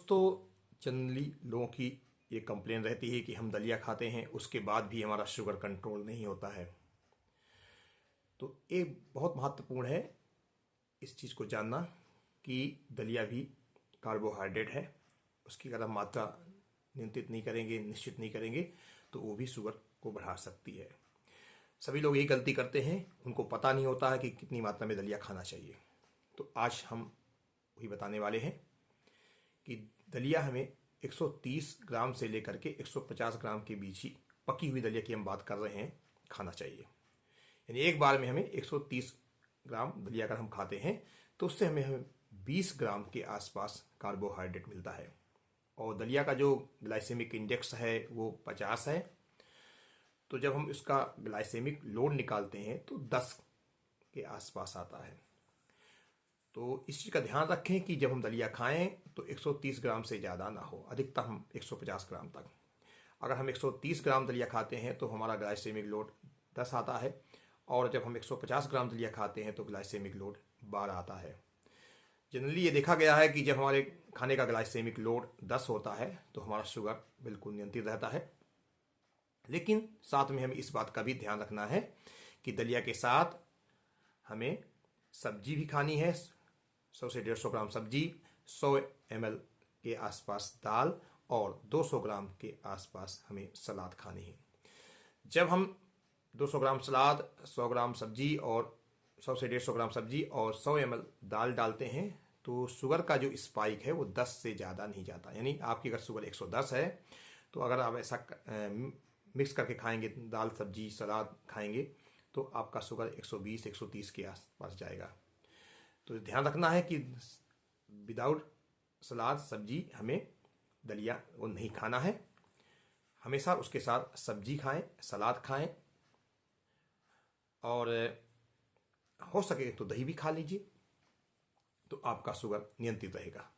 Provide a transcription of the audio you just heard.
दोस्तों, जनरली लोगों की ये कंप्लेन रहती है कि हम दलिया खाते हैं उसके बाद भी हमारा शुगर कंट्रोल नहीं होता है। तो ये बहुत महत्वपूर्ण है इस चीज़ को जानना कि दलिया भी कार्बोहाइड्रेट है। उसकी अगर हम मात्रा नियंत्रित नहीं करेंगे, निश्चित नहीं करेंगे, तो वो भी शुगर को बढ़ा सकती है। सभी लोग यही गलती करते हैं, उनको पता नहीं होता है कि कितनी मात्रा में दलिया खाना चाहिए। तो आज हम वही बताने वाले हैं कि दलिया हमें 130 ग्राम से लेकर के 150 ग्राम के बीच ही, पकी हुई दलिया की हम बात कर रहे हैं, खाना चाहिए। यानी एक बार में हमें 130 ग्राम दलिया अगर हम खाते हैं तो उससे हमें 20 ग्राम के आसपास कार्बोहाइड्रेट मिलता है। और दलिया का जो ग्लाइसेमिक इंडेक्स है वो 50 है। तो जब हम इसका ग्लाइसेमिक लोड निकालते हैं तो 10 के आसपास आता है। तो इस चीज़ का ध्यान रखें कि जब हम दलिया खाएं तो 130 ग्राम से ज़्यादा ना हो, अधिकतम 150 ग्राम तक। अगर हम 130 ग्राम दलिया खाते हैं तो हमारा ग्लाइसेमिक लोड 10 आता है, और जब हम 150 ग्राम दलिया खाते हैं तो ग्लाइसेमिक लोड 12 आता है। जनरली ये देखा गया है कि जब हमारे खाने का ग्लाइसेमिक लोड 10 होता है तो हमारा शुगर बिल्कुल नियंत्रित रहता है। लेकिन साथ में हमें इस बात का भी ध्यान रखना है कि दलिया के साथ हमें सब्जी भी खानी है। 100 से 150 ग्राम सब्जी, 100 ml के आसपास दाल और 200 ग्राम के आसपास हमें सलाद खानी है। जब हम 200 ग्राम सलाद, 100 ग्राम सब्जी और 100 से 150 ग्राम सब्जी और 100 ml दाल डालते हैं तो शुगर का जो स्पाइक है वो 10 से ज़्यादा नहीं जाता। यानी आपकी अगर शुगर 110 है तो अगर आप ऐसा मिक्स करके खाएंगे, दाल सब्जी सलाद खाएंगे, तो आपका शुगर 120 130 के आसपास जाएगा। तो ध्यान रखना है कि विदाउट सलाद सब्जी हमें दलिया वो नहीं खाना है। हमेशा उसके साथ सब्जी खाएं, सलाद खाएं, और हो सके तो दही भी खा लीजिए, तो आपका शुगर नियंत्रित रहेगा।